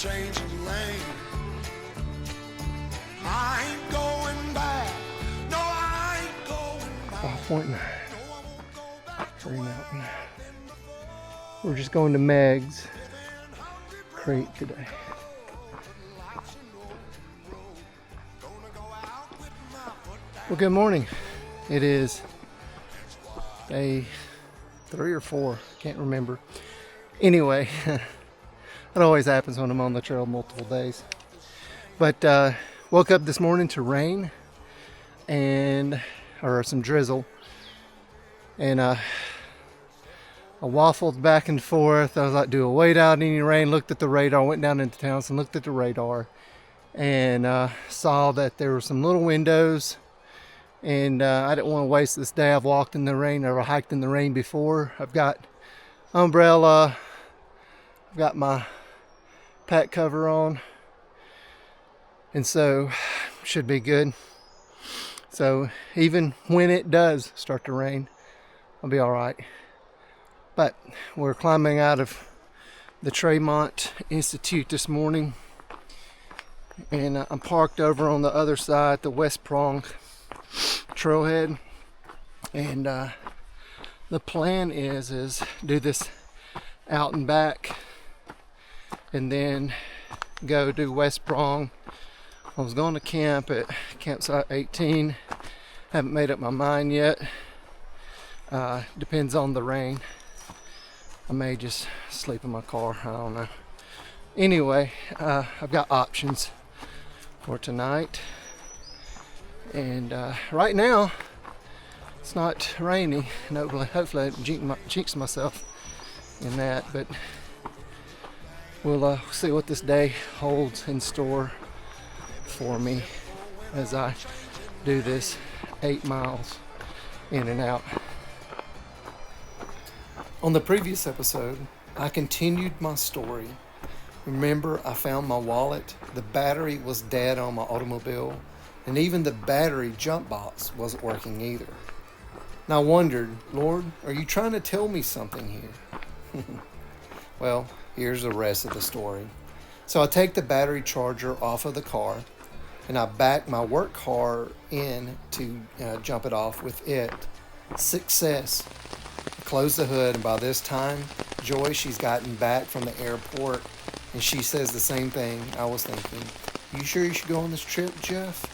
changing lane. I ain't going back. No, I ain't going back. 5.9. Tree Mountain. We're just going to Meg's Creek today. Well, good morning. It is day 3 or 4, can't remember. Anyway, it always happens when I'm on the trail multiple days. But woke up this morning to rain or some drizzle, and I waffled back and forth. I was like, do a wait out in any rain, looked at the radar, went down into town and looked at the radar, and saw that there were some little windows, and I didn't want to waste this day. I've walked in the rain, never hiked in the rain before. I've got umbrella, I've got my pack cover on, and so should be good. So even when it does start to rain, I'll be all right. But we're climbing out of the Tremont Institute this morning, and I'm parked over on the other side, the West Prong trailhead, and the plan is do this out and back, and then go do West Prong. I was going to camp at campsite 18. Haven't made up my mind yet. Depends on the rain. I may just sleep in my car. I don't know. Anyway, I've got options for tonight. And right now, it's not rainy. Hopefully I didn't jinx myself in that. But we'll see what this day holds in store for me as I do this 8 miles in and out. On the previous episode, I continued my story. Remember, I found my wallet, the battery was dead on my automobile, and even the battery jump box wasn't working either. And I wondered, Lord, are you trying to tell me something here? Well, here's the rest of the story. So I take the battery charger off of the car, and I back my work car in to jump it off with it. Success. I close the hood, and by this time, Joy, she's gotten back from the airport, and she says the same thing I was thinking. You sure you should go on this trip, Jeff?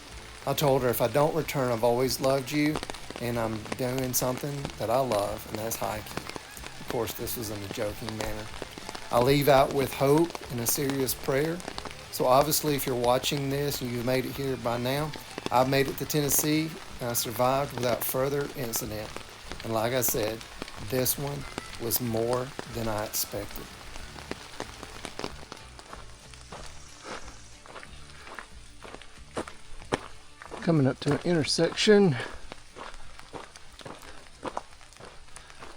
I told her if I don't return, I've always loved you, and I'm doing something that I love, and that's hiking. Of course, this was in a joking manner. I leave out with hope and a serious prayer. So obviously, if you're watching this and you've made it here by now, I've made it to Tennessee, and I survived without further incident. And like I said, this one was more than I expected. Coming up to an intersection,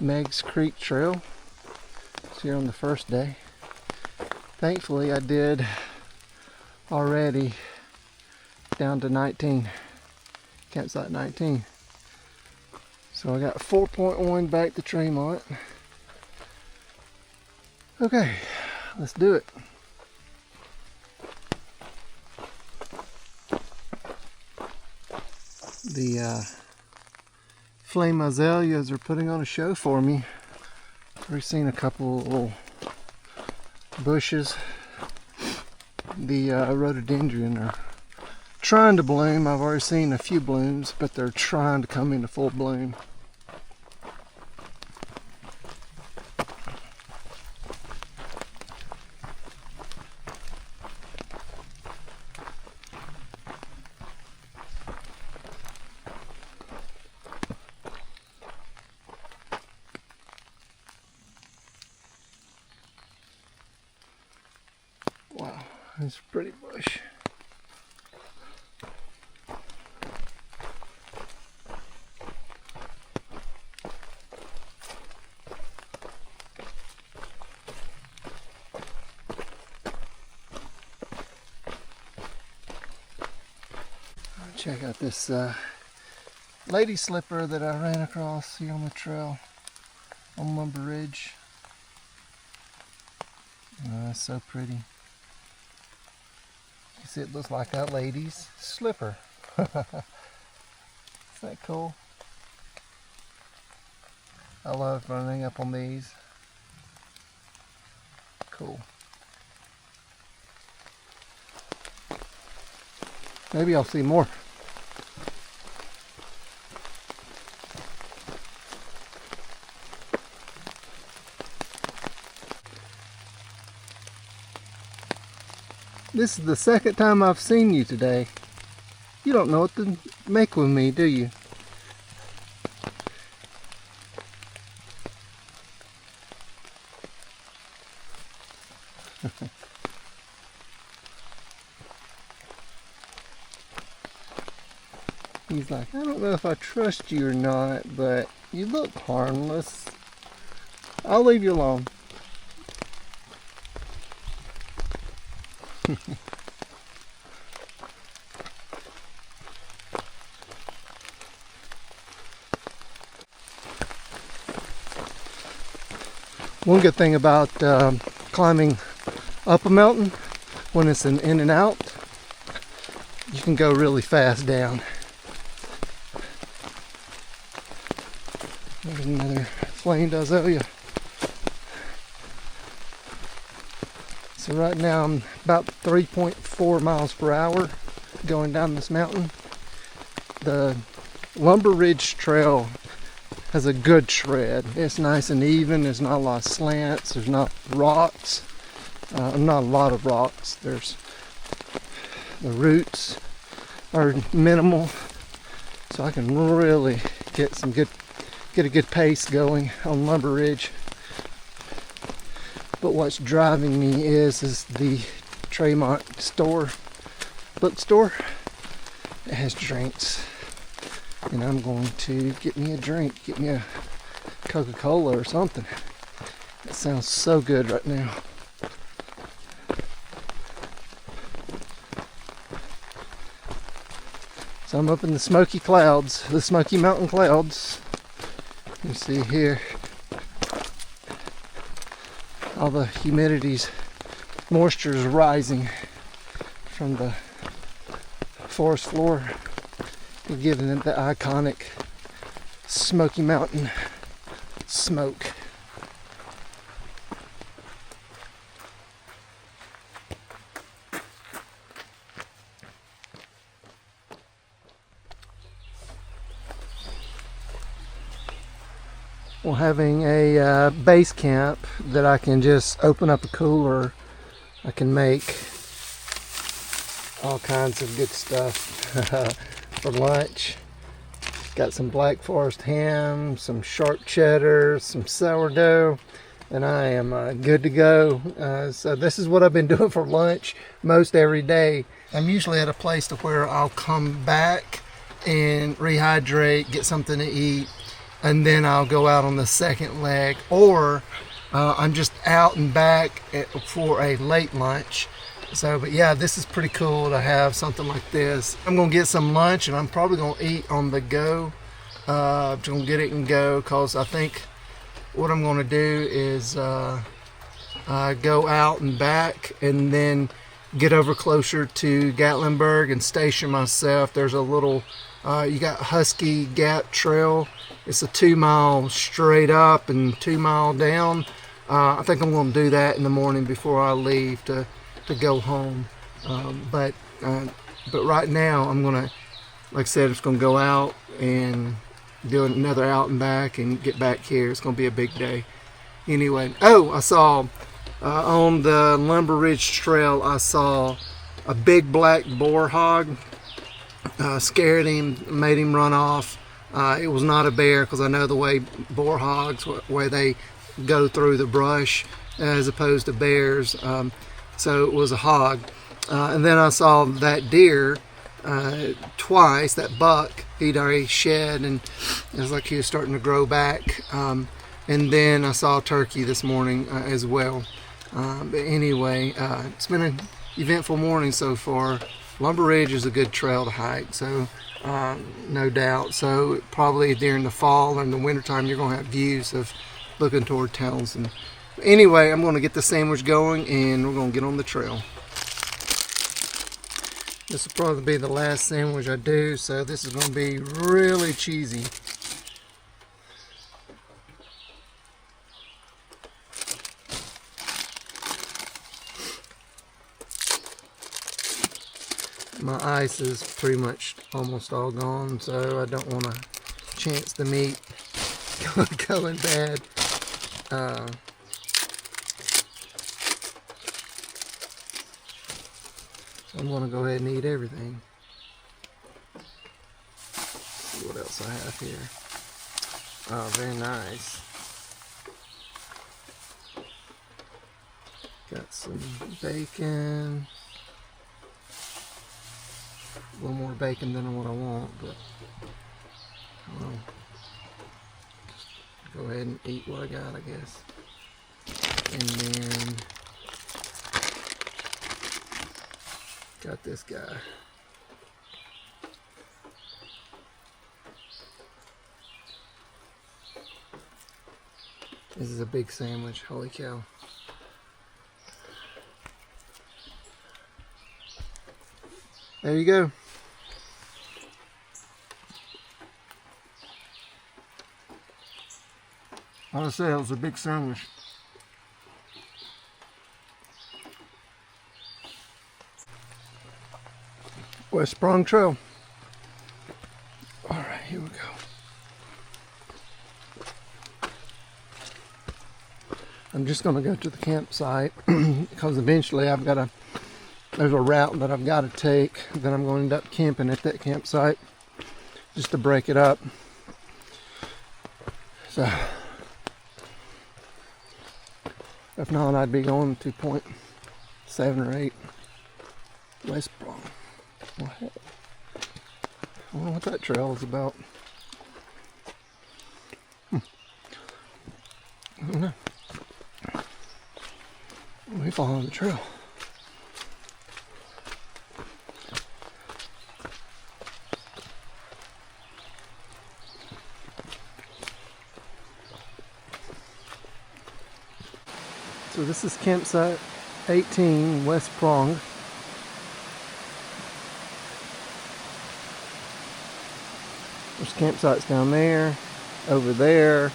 Meg's Creek Trail. It's here on the first day. Thankfully, I did already down to 19, campsite 19. So I got 4.1 back to Tremont. Okay, let's do it. The flame azaleas are putting on a show for me. We've seen a couple little bushes. The rhododendron are trying to bloom. I've already seen a few blooms, but they're trying to come into full bloom. Wow, it's a pretty bush. Check out this lady slipper that I ran across here on the trail on Lumber Ridge. That's so pretty. See, it looks like a lady's slipper. Isn't that cool? I love running up on these. Cool. Maybe I'll see more. This is the second time I've seen you today. You don't know what to make with me, do you? He's like, I don't know if I trust you or not, but you look harmless. I'll leave you alone. One good thing about climbing up a mountain, when it's an in and out, you can go really fast down. There's another flame azalea. So right now I'm about 3.4 miles per hour going down this mountain. The Lumber Ridge Trail has a good tread. It's nice and even. There's not a lot of slants. There's not rocks. Not a lot of rocks. There's the roots are minimal, so I can really get a good pace going on Lumber Ridge. But what's driving me is the Tremont bookstore. It has drinks, and I'm going to get me a drink, get me a Coca-Cola or something. That sounds so good right now. So I'm up in the Smoky clouds, the Smoky Mountain clouds. You see here, all the humidity's moisture is rising from the forest floor, giving it the iconic Smoky Mountain smoke. Well, having a base camp that I can just open up a cooler, I can make all kinds of good stuff for lunch. Got some Black Forest ham, some sharp cheddar, some sourdough, and I am good to go. So this is what I've been doing for lunch most every day. I'm usually at a place to where I'll come back and rehydrate, get something to eat, and then I'll go out on the second leg, or I'm just out and back for a late lunch. So, but yeah, this is pretty cool to have something like this. I'm gonna get some lunch, and I'm probably gonna eat on the go. I'm gonna get it and go, cause I think what I'm gonna do is go out and back, and then get over closer to Gatlinburg and station myself. There's a little, you got Husky Gap Trail. It's a 2 mile straight up and 2 mile down. I think I'm going to do that in the morning before I leave to go home. But right now I'm going to, like I said, it's going to go out and do another out and back and get back here. It's going to be a big day. Anyway, oh, I saw on the Lumber Ridge Trail, I saw a big black boar hog. Scared him, made him run off. It was not a bear, because I know the way boar hogs, where they go through the brush as opposed to bears. So it was a hog. And then I saw that deer twice, that buck. He'd already shed, and it was like he was starting to grow back. And then I saw a turkey this morning as well. But anyway, it's been an eventful morning so far. Lumber Ridge is a good trail to hike, so no doubt. So probably during the fall and the wintertime, you're going to have views of looking toward Townsend. Anyway, I'm going to get the sandwich going, and we're going to get on the trail. This will probably be the last sandwich I do, so this is going to be really cheesy. My ice is pretty much almost all gone, so I don't want to chance the meat going bad. So I'm going to go ahead and eat everything. Let's see what else I have here. Oh, very nice. Got some bacon. A little more bacon than what I want, but I'll just go ahead and eat what I got, I guess. And then got this guy. This is a big sandwich, holy cow. There you go. Like I said, it was a big sandwich. West Prong Trail. All right, here we go. I'm just going to go to the campsite because eventually there's a route that I've got to take. Then I'm going to end up camping at that campsite just to break it up. So if not, I'd be going to point 7 or 8 West Prong. Well, I don't know what that trail is about. I don't know. We follow the trail. So this is campsite 18, West Prong. There's campsites down there, over there,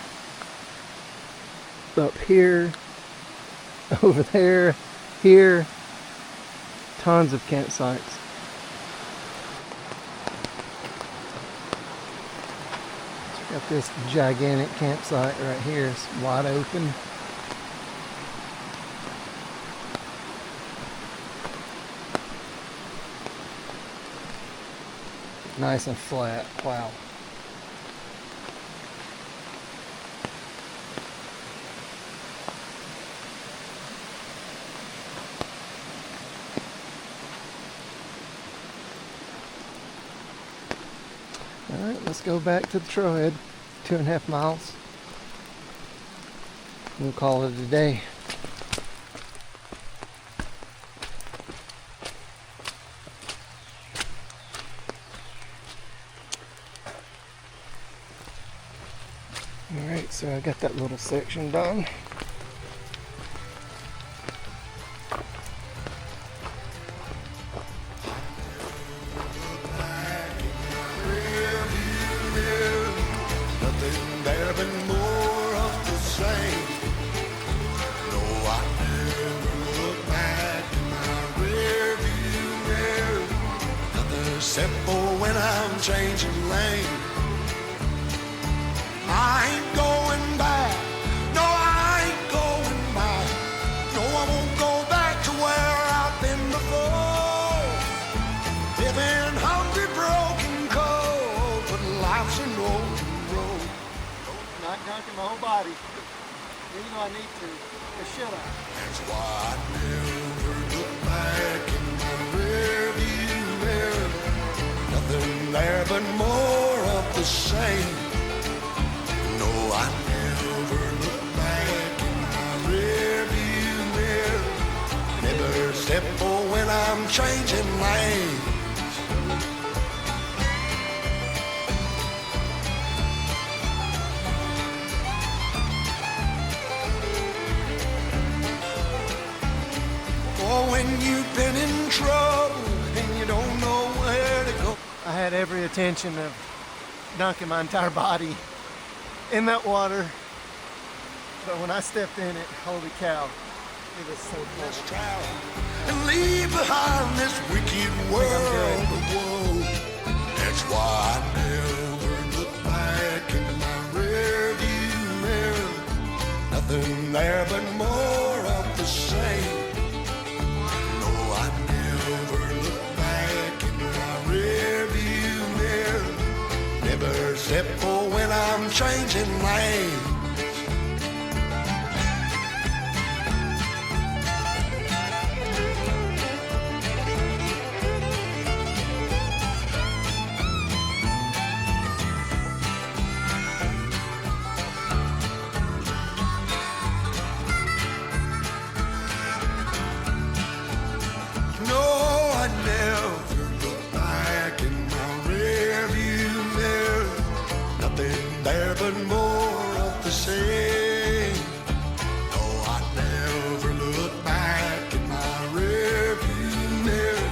up here, over there, here. Tons of campsites. Got this gigantic campsite right here. It's wide open. Nice and flat. Wow. Alright, let's go back to the trailhead. 2.5 miles. We'll call it a day. Alright, so I got that little section done. Nothing there but more of the same. No, I never look back in my rearview mirror. Nothing except for when I'm changing lane. I ain't going back. No, I ain't going back. No, I won't go back to where I've been before. Living hungry, broken, cold, but life's an open road. Not drunk in my whole body. Even though I need to. But shut up. That's why I never look back in my rearview mirror. Nothing there but more of the same. No, I never look back in my rearview mirror. Never step for when I'm changing lanes. Oh, when you've been in trouble and you don't know had every intention of dunking my entire body in that water. But when I stepped in it, holy cow, it was so Let's cold. travel and leave behind this wicked world of woe. That's why I never look back in my rearview mirror. Nothing there but more of the same. No, I never look back in my rearview mirror. Never except for when I'm changing lanes. No, I never look back in my rearview mirror. Nothing there but more of the same. No, I never look back in my rearview mirror.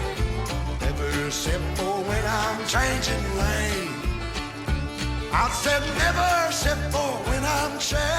Never except for when I'm changing lane. I said never except for when I'm changing